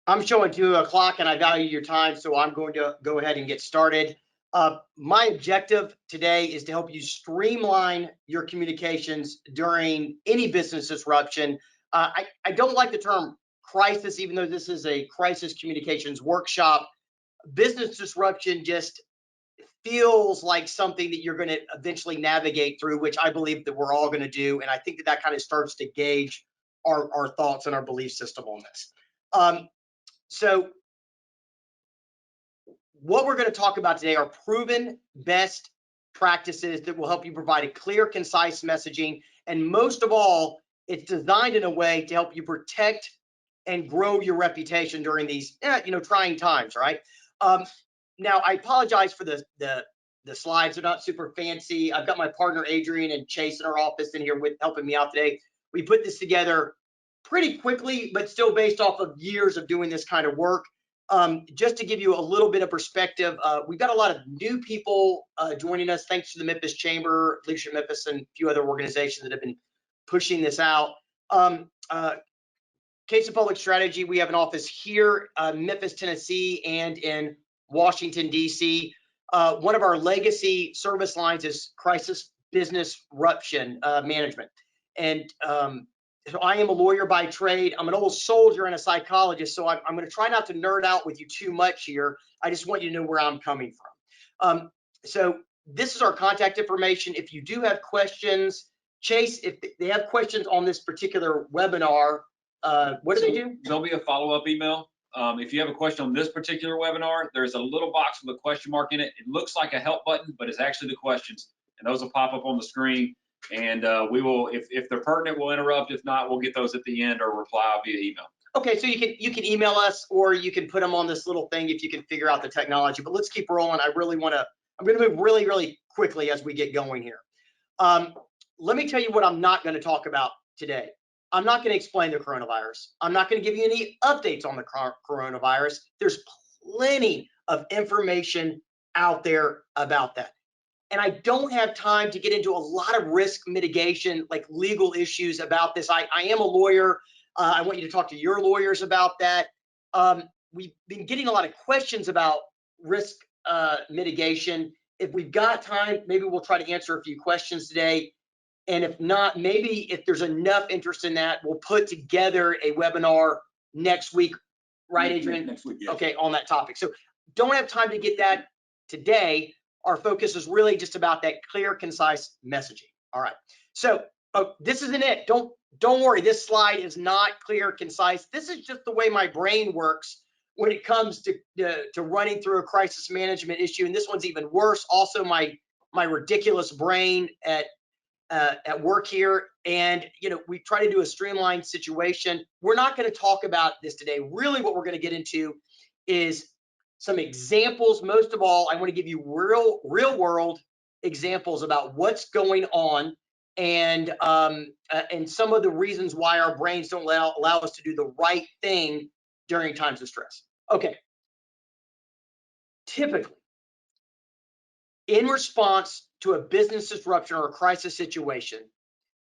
I'm showing 2 o'clock and I value your time, so I'm going to go ahead and get started. My objective today is to help you streamline your communications during any business disruption. I don't like the term crisis, even though this is a crisis communications workshop. Business disruption just feels like something that you're going to eventually navigate through, which I believe that we're all going to do. And I think that that kind of starts to gauge our thoughts and our belief system on this. So what we're going to talk about today are proven best practices that will help you provide a clear, concise messaging. And most of all, it's designed in a way to help you protect and grow your reputation during these, trying times, right? Now, I apologize for the slides. They're not super fancy. I've got my partner, Adrian, and Chase in our office in here with helping me out today. We put this together pretty quickly, but still based off of years of doing this kind of work. Just to give you a little bit of perspective, we've got a lot of new people joining us, thanks to the Memphis Chamber, Leadership Memphis, and a few other organizations that have been pushing this out. Caissa Public Strategy, we have an office here, Memphis, Tennessee, and in Washington, D.C. One of our legacy service lines is crisis business disruption management. And so I am a lawyer by trade. I'm an old soldier and a psychologist, so I'm going to try not to nerd out with you too much here. I just want you to know where I'm coming from. So this is our contact information. If you do have questions, Chase, if they have questions on this particular webinar, what do they do? There'll be a follow-up email. If you have a question on this particular webinar, there's a little box with a question mark in it. It looks like a help button, but it's actually the questions, and those will pop up on the screen. And we will, if they're pertinent, we'll interrupt. If not, we'll get those at the end or reply via email. Okay, so you can email us, or you can put them on this little thing if you can figure out the technology. But let's keep rolling. I'm going to move really, really quickly as we get going here. Let me tell you what I'm not going to talk about today. I'm not going to explain the coronavirus. I'm not going to give you any updates on the coronavirus. There's plenty of information out there about that. And I don't have time to get into a lot of risk mitigation, like legal issues about this. I am a lawyer. I want you to talk to your lawyers about that. We've been getting a lot of questions about risk mitigation. If we've got time, maybe we'll try to answer a few questions today. And if not, maybe if there's enough interest in that, we'll put together a webinar next week, right, Adrian? Next week, yes. Okay, on that topic. So don't have time to get that today. Our focus is really just about that clear, concise messaging. All right. So this isn't it. Don't worry. This slide is not clear, concise. This is just the way my brain works when it comes to running through a crisis management issue. And this one's even worse. Also, my ridiculous brain at work here. And we try to do a streamlined situation. We're not going to talk about this today. Really, what we're going to get into is some examples. Most of all, I want to give you real world examples about what's going on, and some of the reasons why our brains don't allow us to do the right thing during times of stress. Okay. Typically, in response to a business disruption or a crisis situation,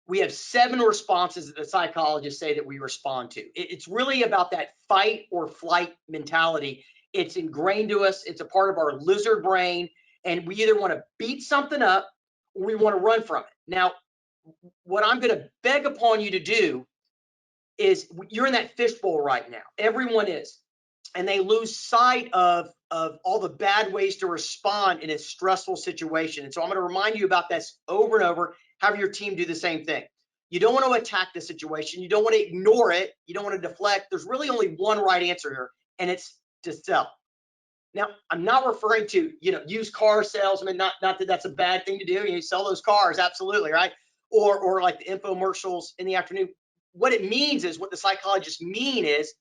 we have 7 responses that the psychologists say that we respond to. It's really about that fight or flight mentality. It's ingrained to us. It's a part of our lizard brain, and we either want to beat something up or we want to run from it. Now, what I'm going to beg upon you to do is, you're in that fishbowl right now. Everyone is, and they lose sight of all the bad ways to respond in a stressful situation. And so I'm going to remind you about this over and over. Have your team do the same thing. You don't want to attack the situation. You don't want to ignore it. You don't want to deflect. There's really only one right answer here, and it's to sell. Now, I'm not referring to, used car salesmen, not that that's a bad thing to do. You sell those cars, absolutely, right? Or like the infomercials in the afternoon. What it means is, what the psychologists mean is,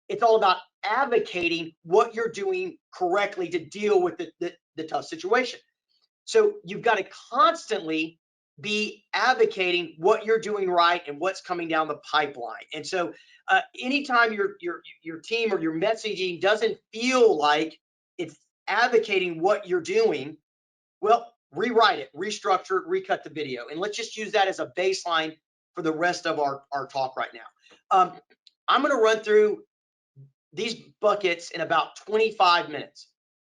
it's all about advocating what you're doing correctly to deal with the tough situation. So you've got to constantly be advocating what you're doing right and what's coming down the pipeline. And so anytime your team or your messaging doesn't feel like it's advocating what you're doing, well, rewrite it, restructure it, recut the video. And let's just use that as a baseline for the rest of our talk right now. I'm going to run through these buckets in about 25 minutes.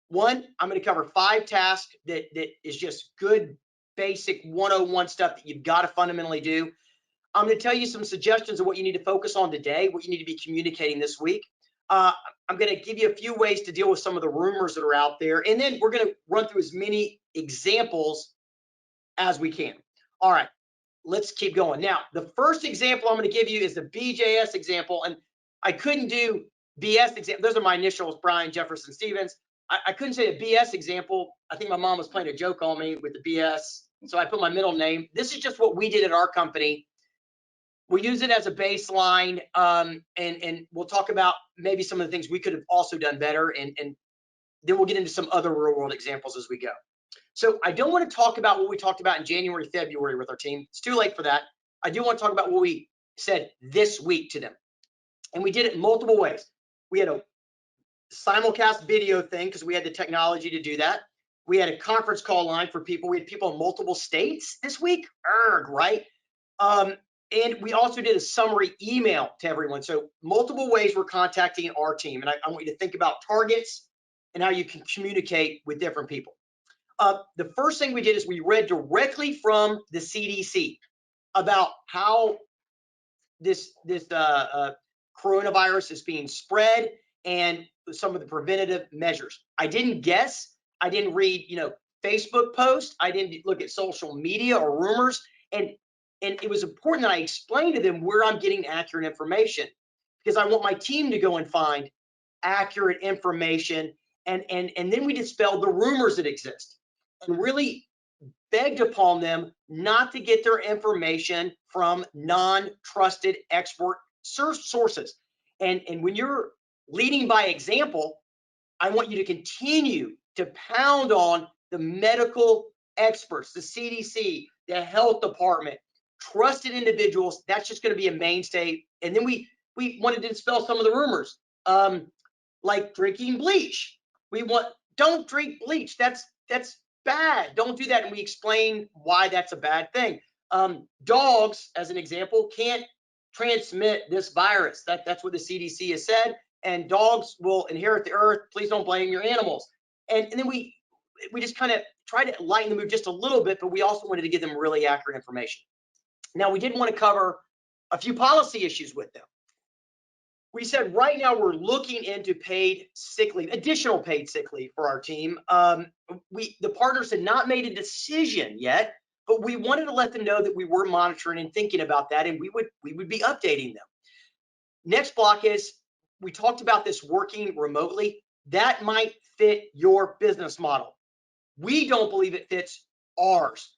One, I'm going to cover 5 tasks that is just good, basic 101 stuff that you've got to fundamentally do. I'm going to tell you some suggestions of what you need to focus on today, what you need to be communicating this week. I'm going to give you a few ways to deal with some of the rumors that are out there. And then we're going to run through as many examples as we can. All right, let's keep going. Now, the first example I'm going to give you is the BJS example. And I couldn't do BS example. Those are my initials, Brian Jefferson Stevens. I couldn't say a BS example. I think my mom was playing a joke on me with the BS. So I put my middle name. This is just what we did at our company. We use it as a baseline, and we'll talk about maybe some of the things we could have also done better, and then we'll get into some other real world examples as we go. So I don't want to talk about what we talked about in January, February with our team. It's too late for that. I do want to talk about what we said this week to them. And we did it multiple ways. We had a simulcast video thing because we had the technology to do that. We had a conference call line for people. We had people in multiple states this week, right? And we also did a summary email to everyone. So multiple ways we're contacting our team. And I want you to think about targets and how you can communicate with different people. The first thing we did is we read directly from the CDC about how this coronavirus is being spread and some of the preventative measures. I didn't guess. I didn't read, Facebook posts. I didn't look at social media or rumors. And it was important that I explain to them where I'm getting accurate information, because I want my team to go and find accurate information. And then we dispelled the rumors that exist and really begged upon them not to get their information from non-trusted expert sources. And when you're leading by example, I want you to continue to pound on the medical experts, the CDC, the health department, trusted individuals. That's just going to be a mainstay. And then we wanted to dispel some of the rumors, like drinking bleach. Don't drink bleach. That's bad. Don't do that. And we explain why that's a bad thing. Dogs, as an example, can't transmit this virus. That's what the CDC has said. And dogs will inherit the earth. Please don't blame your animals. And then we just kind of tried to lighten the mood just a little bit, but we also wanted to give them really accurate information. Now, we did want to cover a few policy issues with them. We said right now we're looking into paid sick leave, additional paid sick leave for our team. The partners had not made a decision yet, but we wanted to let them know that we were monitoring and thinking about that, and we would be updating them. Next block is, we talked about this working remotely. That might fit your business model. We don't believe it fits ours.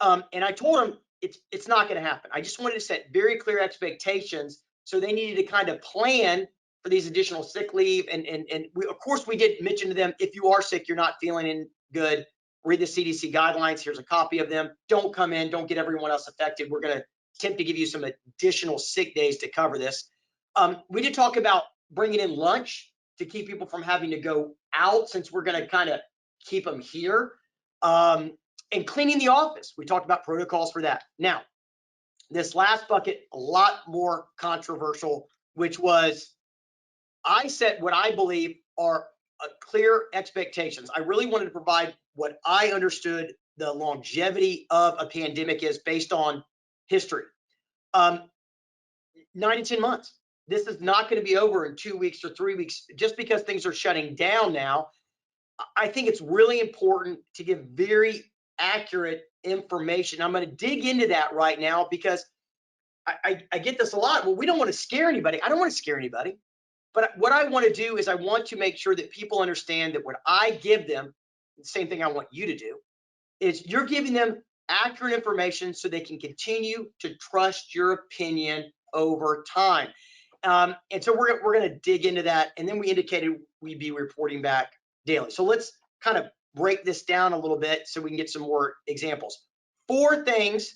And I told them it's not going to happen. I just wanted to set very clear expectations. So they needed to kind of plan for these additional sick leave. And of course, we did mention to them, if you are sick, you're not feeling good, read the CDC guidelines. Here's a copy of them. Don't come in. Don't get everyone else affected. We're going to attempt to give you some additional sick days to cover this. We did talk about bringing in lunch to keep people from having to go out, since we're going to kind of keep them here. And cleaning the office. We talked about protocols for that. Now, this last bucket, a lot more controversial, which was, I set what I believe are clear expectations. I really wanted to provide what I understood the longevity of a pandemic is based on history. 9 to 10 months. This is not going to be over in 2 weeks or 3 weeks. Just because things are shutting down now, I think it's really important to give very accurate information. I'm going to dig into that right now, because I get this a lot. Well, we don't want to scare anybody. I don't want to scare anybody. But what I want to do is I want to make sure that people understand that what I give them, the same thing I want you to do, is you're giving them accurate information so they can continue to trust your opinion over time. And so we're going to dig into that. And then we indicated we'd be reporting back daily. So let's kind of break this down a little bit so we can get some more examples. Four things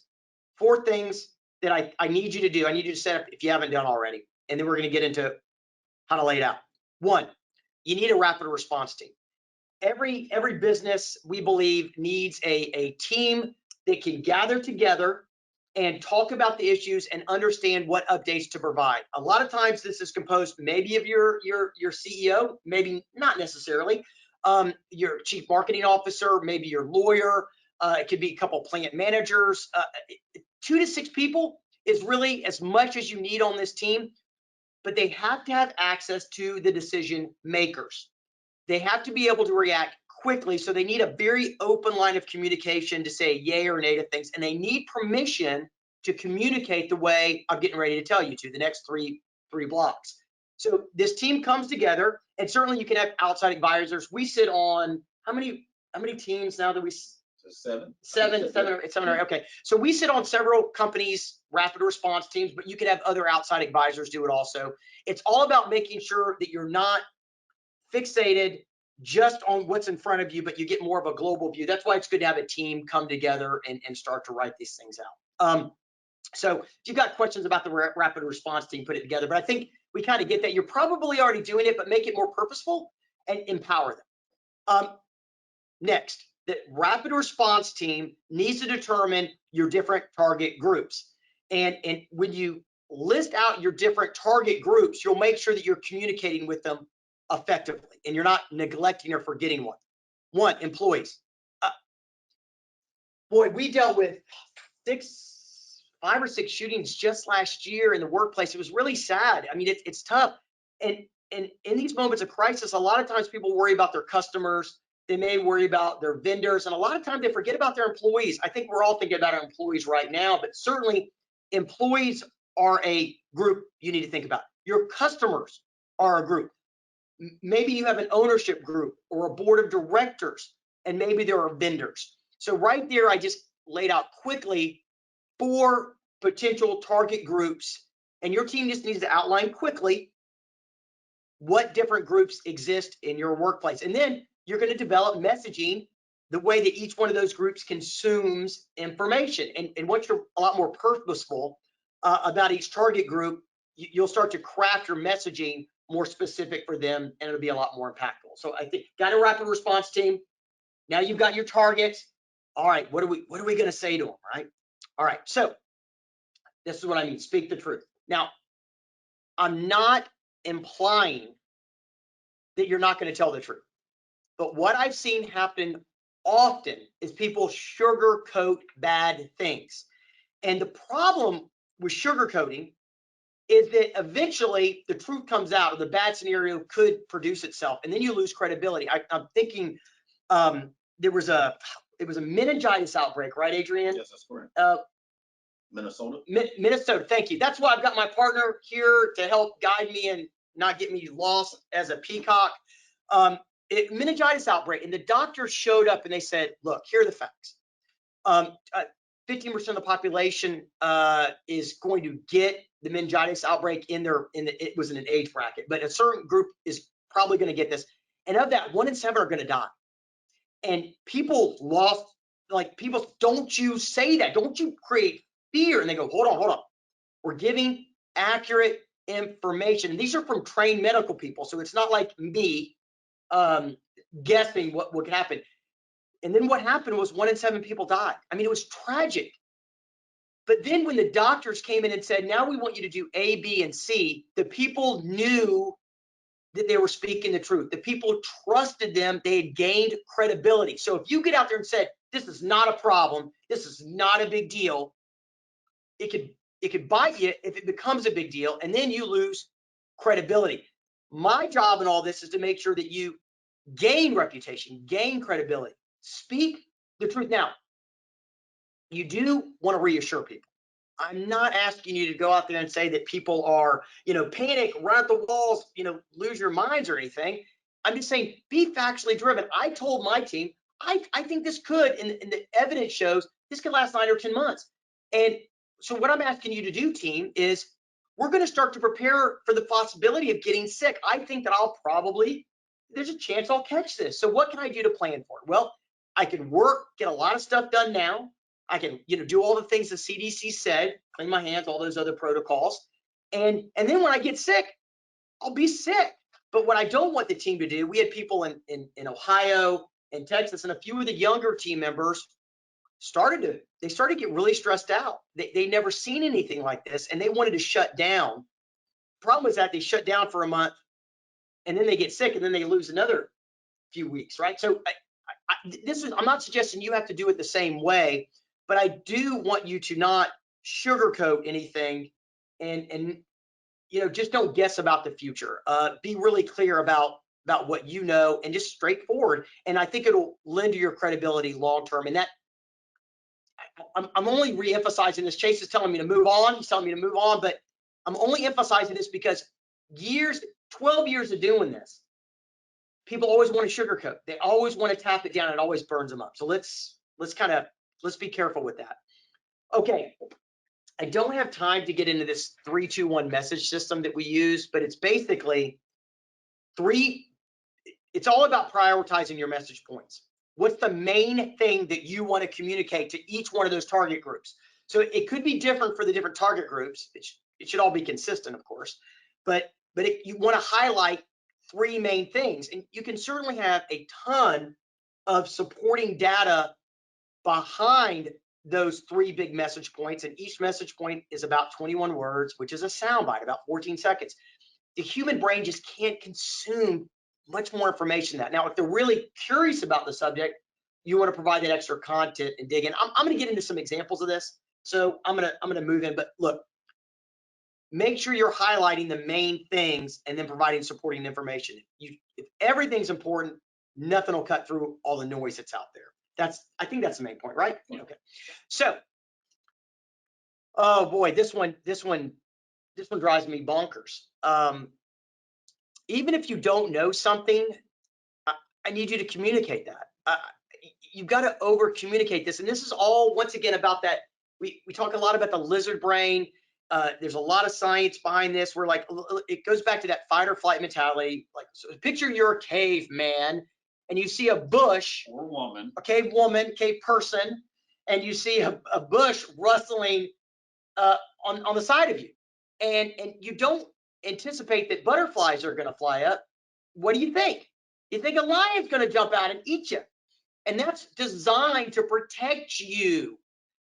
that I need you to do. I need you to set up if you haven't done already. And then we're going to get into how to lay it out. One, you need a rapid response team. Every business, we believe, needs a team that can gather together and talk about the issues and understand what updates to provide. A lot of times this is composed maybe of your CEO, maybe not necessarily, your chief marketing officer, maybe your lawyer, it could be a couple plant managers. 2 to 6 people is really as much as you need on this team, but they have to have access to the decision makers. They have to be able to react quickly, so they need a very open line of communication to say yay or nay to things, and they need permission to communicate the way I'm getting ready to tell you to the next three blocks. So this team comes together, and certainly you can have outside advisors. We sit on how many teams now that we? Seven or 8. Okay, so we sit on several companies' rapid response teams, but you can have other outside advisors do it also. It's all about making sure that you're not fixated just on what's in front of you, but you get more of a global view. That's why it's good to have a team come together and start to write these things out. So if you've got questions about the rapid response team, put it together. But I think we kind of get that. You're probably already doing it, but make it more purposeful and empower them. Next, the rapid response team needs to determine your different target groups. And when you list out your different target groups, you'll make sure that you're communicating with them effectively and you're not neglecting or forgetting one. One, employees. Boy, we dealt with 5 or 6 shootings just last year in the workplace. It was really sad. I mean, it's tough. And in these moments of crisis, a lot of times people worry about their customers. They may worry about their vendors, and a lot of times they forget about their employees. I think we're all thinking about our employees right now, but certainly employees are a group you need to think about. Your customers are a group. Maybe you have an ownership group or a board of directors, and maybe there are vendors. So right there, I just laid out quickly 4 potential target groups, and your team just needs to outline quickly what different groups exist in your workplace. And then you're going to develop messaging the way that each one of those groups consumes information. And once you're a lot more purposeful about each target group, you'll start to craft your messaging more specific for them, and it'll be a lot more impactful. So I think got a rapid response team. Now you've got your targets. All right, what are we going to say to them, right? All right, so this is what I mean, speak the truth. Now, I'm not implying that you're not going to tell the truth. But what I've seen happen often is people sugarcoat bad things. And the problem with sugarcoating is that eventually the truth comes out, or the bad scenario could produce itself, and then you lose credibility. I'm thinking it was a meningitis outbreak, right, Adrian? Yes, that's correct. Minnesota. Minnesota, thank you. That's why I've got my partner here to help guide me and not get me lost as a peacock. Meningitis outbreak, and the doctors showed up and they said, look, here are the facts. 15% of the population is going to get the meningitis outbreak it was in an age bracket, but a certain group is probably going to get this. And of that, 1 in 7 are going to die. And people don't you say that, don't you create fear. And they go, hold on. We're giving accurate information. And these are from trained medical people. So it's not like me guessing what would happen. And then what happened was 1 in 7 people died. I mean, it was tragic. But then when the doctors came in and said, now we want you to do A, B, and C, the people knew that they were speaking the truth. The people trusted them. They had gained credibility. So if you get out there and said, this is not a problem, this is not a big deal, it could bite you if it becomes a big deal, and then you lose credibility. My job in all this is to make sure that you gain reputation, gain credibility, speak the truth. Now, you do want to reassure people. I'm not asking you to go out there and say that people are, panic, run at the walls, lose your minds or anything. I'm just saying, be factually driven. I told my team, I think this could, and the evidence shows this could last 9 or 10 months. And so what I'm asking you to do, team, is we're going to start to prepare for the possibility of getting sick. I think that there's a chance I'll catch this. So what can I do to plan for it? Well, I can get a lot of stuff done now. I can, do all the things the CDC said, clean my hands, all those other protocols. And then when I get sick, I'll be sick. But what I don't want the team to do, we had people in Ohio and Texas, and a few of the younger team members started to get really stressed out. They never seen anything like this, and they wanted to shut down. Problem was that they shut down for a month, and then they get sick, and then they lose another few weeks, right? So I'm not suggesting you have to do it the same way, but I do want you to not sugarcoat anything, and just don't guess about the future. Be really clear about what you know, and just straightforward. And I think it'll lend to your credibility long term. And that I'm only re-emphasizing this. Chase is telling me to move on. He's telling me to move on, but I'm only emphasizing this because 12 years of doing this, people always want to sugarcoat. They always want to tap it down. It always burns them up. So let's be careful with that. Okay. I don't have time to get into this 3-2-1 message system that we use, but it's basically it's all about prioritizing your message points. What's the main thing that you want to communicate to each one of those target groups? So it could be different for the different target groups. It should all be consistent, of course, but you want to highlight 3 main things, and you can certainly have a ton of supporting data behind those 3 big message points, and each message point is about 21 words, which is a soundbite, about 14 seconds. The human brain just can't consume much more information than that. Now, if they're really curious about the subject, you want to provide that extra content and dig in. I'm going to get into some examples of this, so I'm going to move in. But look, make sure you're highlighting the main things and then providing supporting information. If everything's important, nothing will cut through all the noise that's out there. I think that's the main point, right? Yeah. Okay. So, oh boy, this one drives me bonkers. Even if you don't know something, I need you to communicate that. You've got to over communicate this, and this is all once again about that. We talk a lot about the lizard brain. There's a lot of science behind this. We're like, it goes back to that fight or flight mentality. Like, so picture you're a caveman, and you see a bush Or woman. a cave woman, cave person, and you see a bush rustling on the side of you, and you don't anticipate that butterflies are going to fly up. What do you think? You think a lion's going to jump out and eat you, and that's designed to protect you.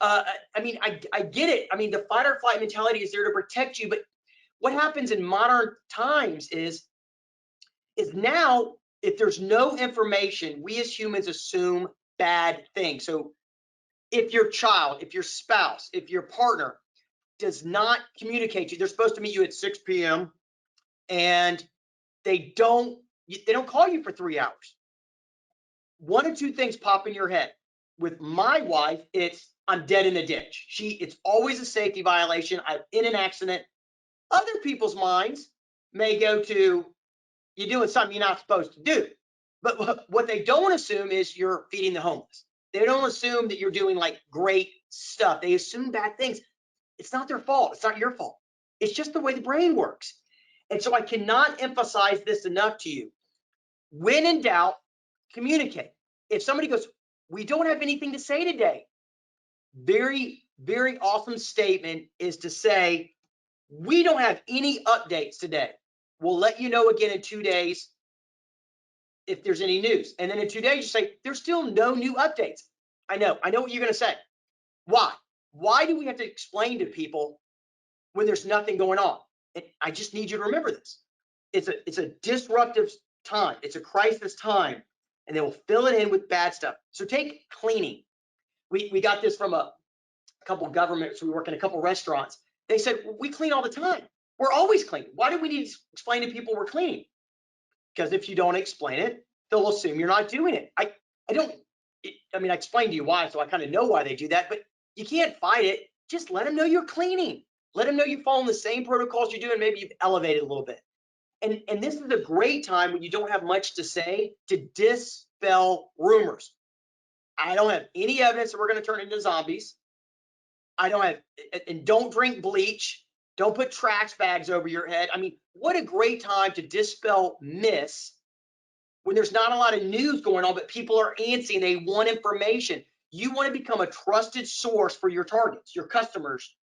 I mean, I get it. I mean, the fight or flight mentality is there to protect you, but what happens in modern times is now, if there's no information, we as humans assume bad things. So if your child, if your spouse, if your partner does not communicate to you, they're supposed to meet you at 6 p.m. and they don't call you for 3 hours. 1 or 2 things pop in your head. With my wife, I'm dead in a ditch. It's always a safety violation. I'm in an accident. Other people's minds may go to, you're doing something you're not supposed to do. But what they don't assume is you're feeding the homeless. They don't assume that you're doing like great stuff. They assume bad things. It's not their fault. It's not your fault. It's just the way the brain works. And so I cannot emphasize this enough to you. When in doubt, communicate. If somebody goes, we don't have anything to say today, very, very awesome statement is to say, we don't have any updates today. We'll let you know again in 2 days if there's any news. And then in 2 days, you say, there's still no new updates. I know what you're going to say. Why? Why do we have to explain to people when there's nothing going on? And I just need you to remember this. It's a disruptive time. It's a crisis time, and they will fill it in with bad stuff. So take cleaning. We got this from a couple of governments. We work in a couple of restaurants. They said, we clean all the time. We're always cleaning. Why do we need to explain to people we're cleaning? Because if you don't explain it, they'll assume you're not doing it. I explained to you why, so I kind of know why they do that, but you can't fight it. Just let them know you're cleaning. Let them know you're following the same protocols you're doing. Maybe you've elevated a little bit. And this is a great time when you don't have much to say to dispel rumors. I don't have any evidence that we're going to turn into zombies. And don't drink bleach. Don't put trash bags over your head. I mean, what a great time to dispel myths when there's not a lot of news going on, but people are antsy and they want information. You want to become a trusted source for your targets, your customers,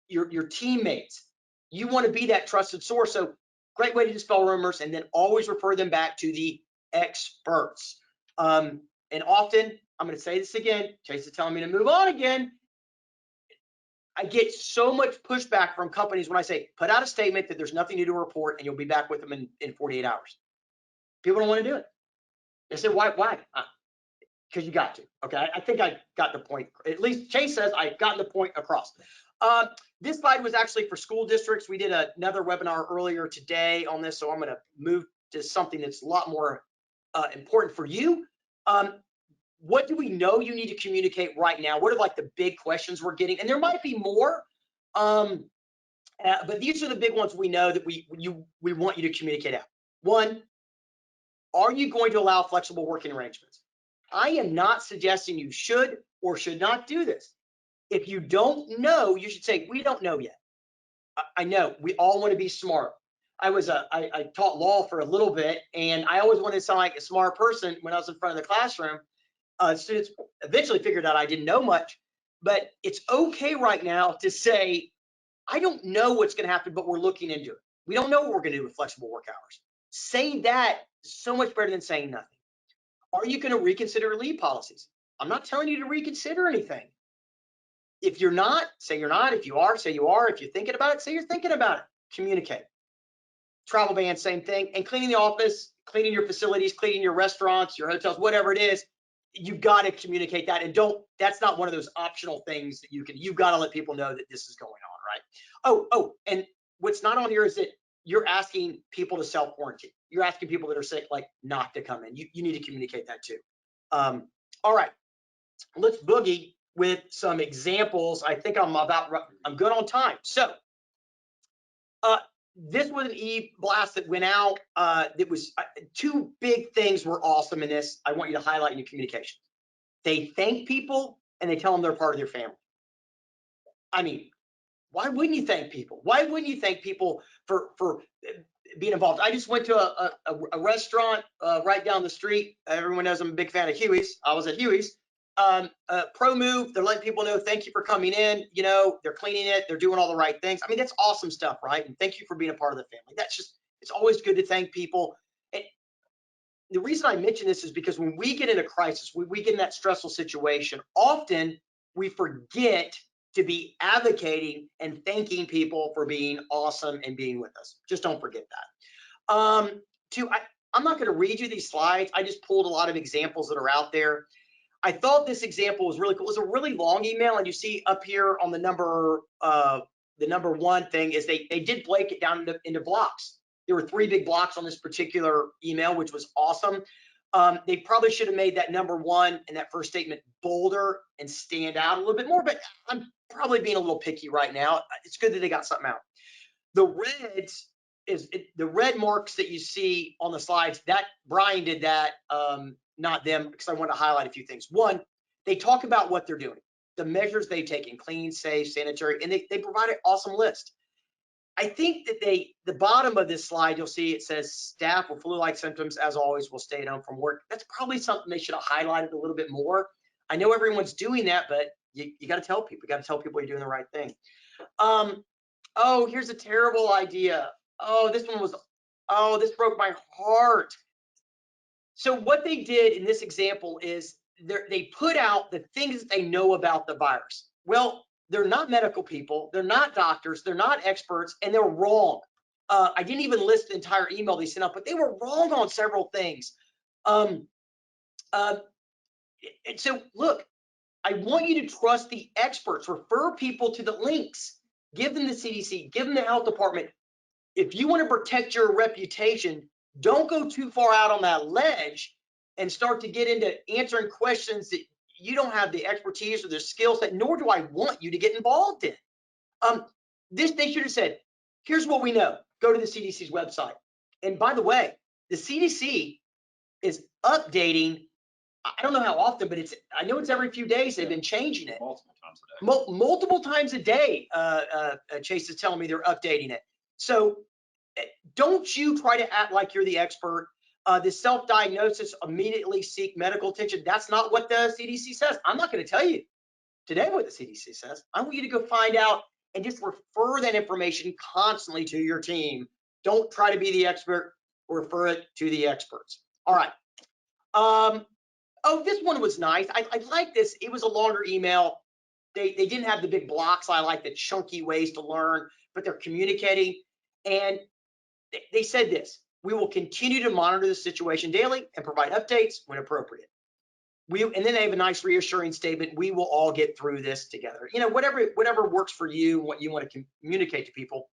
your teammates. You want to be that trusted source. So great way to dispel rumors, and then always refer them back to the experts. And often I'm going to say this again. Chase is telling me to move on again. I get so much pushback from companies when I say, put out a statement that there's nothing new to report and you'll be back with them in 48 hours. People don't want to do it. They say, why? Because you got to. Okay, I think I got the point. At least Chase says I've gotten the point across. This slide was actually for school districts. We did another webinar earlier today on this, so I'm going to move to something that's a lot more important for you. What do we know you need to communicate right now? What are like the big questions we're getting? And there might be more, but these are the big ones we know that we want you to communicate out. One, are you going to allow flexible working arrangements? I am not suggesting you should or should not do this. If you don't know, you should say, we don't know yet. I know we all want to be smart. I taught law for a little bit, and I always wanted to sound like a smart person when I was in front of the classroom. Students eventually figured out I didn't know much, but it's okay right now to say, I don't know what's going to happen, but we're looking into it. We don't know what we're going to do with flexible work hours. Saying that is so much better than saying nothing. Are you going to reconsider leave policies? I'm not telling you to reconsider anything. If you're not, say you're not. If you are, say you are. If you're thinking about it, say you're thinking about it. Communicate. Travel ban, same thing. And cleaning the office, cleaning your facilities, cleaning your restaurants, your hotels, whatever it is, you've got to communicate that. And that's not one of those optional things that you've got to let people know that this is going on, right? Oh, and what's not on here is that you're asking people to self-quarantine. You're asking people that are sick, like, not to come in. You need to communicate that too. All right, let's boogie with some examples. I think I'm good on time. So this was an e-blast that went out. That was two big things were awesome in this. I want you to highlight in your communication. They thank people and they tell them they're part of their family. I mean, why wouldn't you thank people? Why wouldn't you thank people for being involved? I just went to a restaurant right down the street. Everyone knows I'm a big fan of Huey's. I was at Huey's. Pro Move, they're letting people know, thank you for coming in. You know, they're cleaning it, they're doing all the right things. I mean, that's awesome stuff, right? And thank you for being a part of the family. That's just, it's always good to thank people. And the reason I mention this is because when we get in a crisis, when we get in that stressful situation, often we forget to be advocating and thanking people for being awesome and being with us. Just don't forget that. I'm not going to read you these slides. I just pulled a lot of examples that are out there. I thought this example was really cool. It was a really long email, and you see up here on the number one thing is they did break it down into blocks. There were 3 big blocks on this particular email, which was awesome. They probably should have made that number 1 and that first statement bolder and stand out a little bit more, but I'm probably being a little picky right now. It's good that they got something out. The red marks that you see on the slides, that Brian did that, not them, because I want to highlight a few things. One, they talk about what they're doing, the measures they've taken, clean, safe, sanitary, and they provide an awesome list. I think that the bottom of this slide, you'll see it says staff with flu-like symptoms, as always, will stay at home from work. That's probably something they should have highlighted a little bit more. I know everyone's doing that, but you got to tell people. You got to tell people you're doing the right thing. Oh, here's a terrible idea. Oh, this broke my heart. So what they did in this example is they put out the things that they know about the virus. Well, they're not medical people, they're not doctors, they're not experts, and they're wrong. I didn't even list the entire email they sent out, but they were wrong on several things. And so look, I want you to trust the experts, refer people to the links, give them the CDC, give them the health department. If you want to protect your reputation, don't go too far out on that ledge and start to get into answering questions that you don't have the expertise or the skill set, nor do I want you to get involved in. They should have said, here's what we know. Go to the CDC's website. And by the way, the CDC is updating, I don't know how often, but I know it's every few days. They've been changing it. Multiple times a day. Chase is telling me they're updating it. So don't you try to act like you're the expert. This self-diagnosis, immediately seek medical attention. That's not what the CDC says. I'm not going to tell you today what the CDC says. I want you to go find out and just refer that information constantly to your team. Don't try to be the expert. Refer it to the experts. All right. Oh, this one was nice. I like this. It was a longer email. They didn't have the big blocks. I like the chunky ways to learn, but they're communicating. And they said this: we will continue to monitor the situation daily and provide updates when appropriate. And then they have a nice reassuring statement: we will all get through this together. You know, whatever works for you and what you want to communicate to people.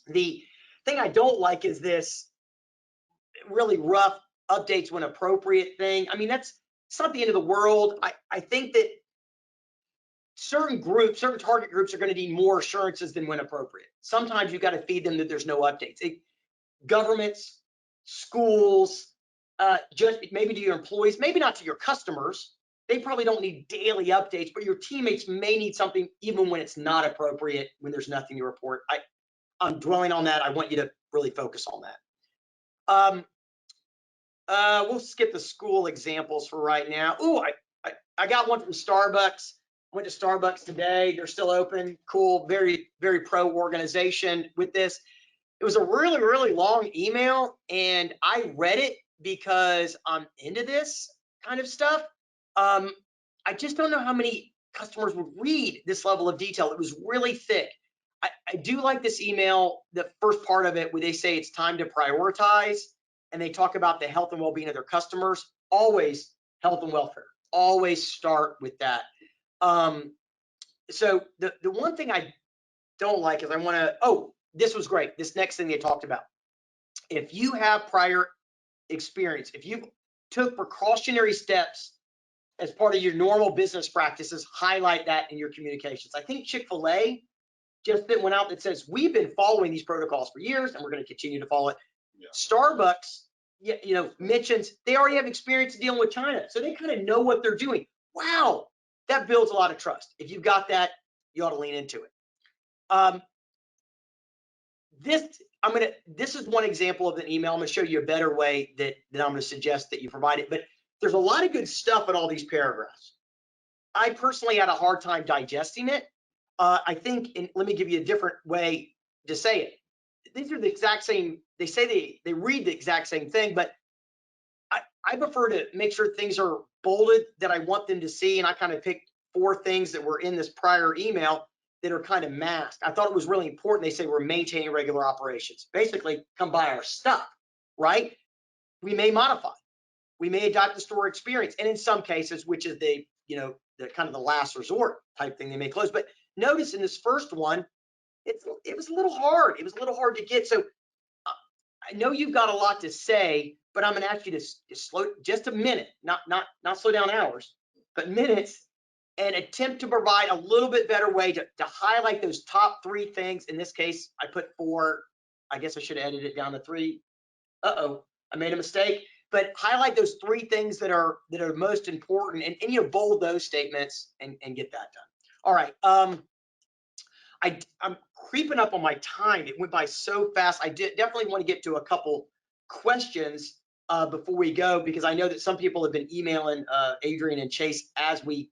The thing I don't like is this really rough updates when appropriate thing. I mean, it's not the end of the world. I think that certain target groups are going to need more assurances than when appropriate. Sometimes you've got to feed them that there's no updates. Governments, schools, just maybe to your employees, maybe not to your customers. They probably don't need daily updates, but your teammates may need something even when it's not appropriate, when there's nothing to report. I'm dwelling on that. I want you to really focus on that. We'll skip the school examples for right now. Ooh, I got one from Starbucks. Went to Starbucks today. They're still open. Cool. Very, very pro organization with this. It was a really, really long email, and I read it because I'm into this kind of stuff. I just don't know how many customers would read this level of detail. It was really thick. I do like this email, the first part of it, where they say it's time to prioritize, and they talk about the health and well-being of their customers. Always health and welfare. Always start with that. So the one thing I don't like is this was great. This next thing they talked about. If you have prior experience, if you took precautionary steps as part of your normal business practices, highlight that in your communications. I think Chick-fil-A just went out that says, we've been following these protocols for years and we're going to continue to follow it. Yeah. Starbucks, mentions they already have experience dealing with China, so they kind of know what they're doing. Wow, that builds a lot of trust. If you've got that, you ought to lean into it. This is one example of an email. I'm going to show you a better way that I'm going to suggest that you provide it. But there's a lot of good stuff in all these paragraphs. I personally had a hard time digesting it. I think, and let me give you a different way to say it. These are the exact same. They say they read the exact same thing, but I prefer to make sure things are bolded that I want them to see. And I kind of picked 4 things that were in this prior email that are kind of masked. I thought it was really important. They say we're maintaining regular operations. Basically, come buy our stuff, right? We may modify. We may adopt the store experience. And in some cases, which is the kind of the last resort type thing, they may close. But notice in this first one, it was a little hard. It was a little hard to get. So I know you've got a lot to say, but I'm going to ask you to slow just a minute, not slow down hours, but minutes, and attempt to provide a little bit better way to highlight those top 3 things. In this case, I put 4. I guess I should have edited it down to 3. Uh-oh, I made a mistake. But highlight those 3 things that are most important, and bold those statements and get that done. All right. I'm creeping up on my time. It went by so fast. I definitely want to get to a couple questions before we go, because I know that some people have been emailing Adrian and Chase as we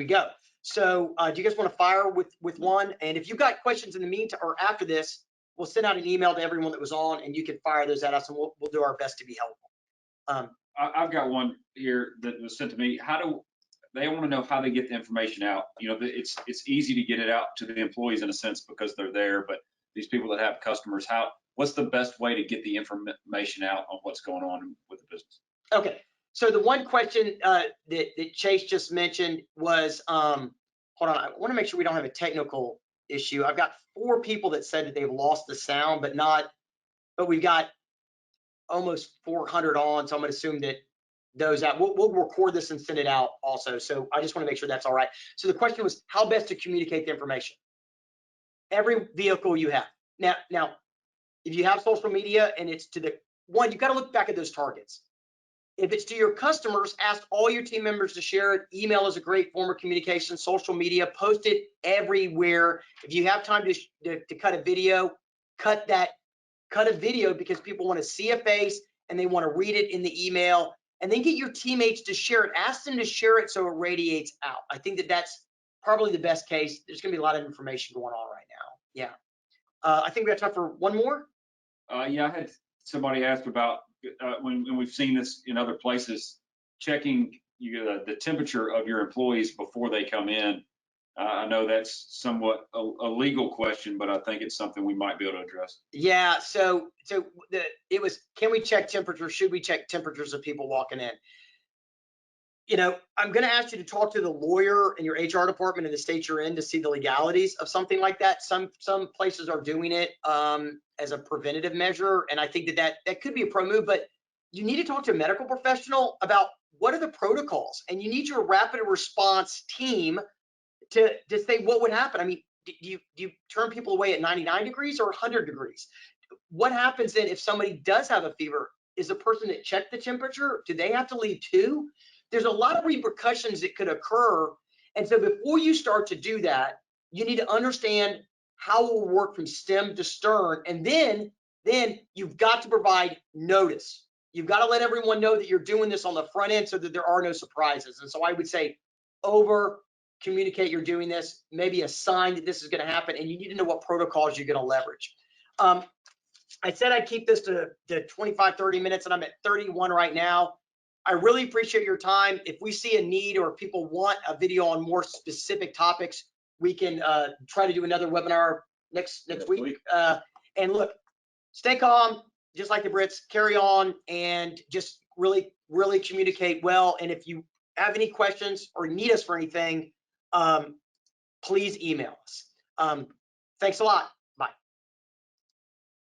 go. So do you guys want to fire with one? And if you've got questions in the meantime or after this, we'll send out an email to everyone that was on, and you can fire those at us, and we'll do our best to be helpful. I've got one here that was sent to me. They want to know how they get the information out. It's easy to get it out to the employees in a sense because they're there, but these people that have customers, what's the best way to get the information out on what's going on with the business? Okay, so the one question that Chase just mentioned was, hold on, I want to make sure we don't have a technical issue. I've got 4 people that said that they've lost the sound, but we've got almost 400 on, so I'm going to assume that those out. We'll record this and send it out also. So I just want to make sure that's all right. So the question was how best to communicate the information. Every vehicle you have. Now, if you have social media and it's to the one, you've got to look back at those targets. If it's to your customers, ask all your team members to share it. Email is a great form of communication. Social media, post it everywhere. If you have time to cut a video, cut a video, because people want to see a face and they want to read it in the email. And then get your teammates to share it. Ask them to share it so it radiates out. I think that's probably the best case. There's going to be a lot of information going on right now. Yeah. I think we have time for one more. Yeah, I had somebody ask about when we've seen this in other places, checking the temperature of your employees before they come in. I know that's somewhat a legal question, but I think it's something we might be able to address. Yeah, so it was, can we check temperatures? Should we check temperatures of people walking in? You know, I'm going to ask you to talk to the lawyer in your HR department in the state you're in to see the legalities of something like that. Some places are doing it as a preventative measure, and I think that could be a pro move. But you need to talk to a medical professional about what are the protocols, and you need your rapid response team to say what would happen. I mean, do you turn people away at 99 degrees or 100 degrees? What happens then if somebody does have a fever? Is the person that checked the temperature, do they have to leave too? There's a lot of repercussions that could occur. And so before you start to do that, you need to understand how it will work from stem to stern. And then you've got to provide notice. You've got to let everyone know that you're doing this on the front end so that there are no surprises. And so I would say over communicate you're doing this, maybe a sign that this is going to happen, and you need to know what protocols you're going to leverage. I said I'd keep this to 25, 30 minutes, and I'm at 31 right now. I really appreciate your time. If we see a need or if people want a video on more specific topics, we can try to do another webinar next week. And look, stay calm, just like the Brits, carry on, and just really communicate well. And if you have any questions or need us for anything, please email us. Thanks a lot.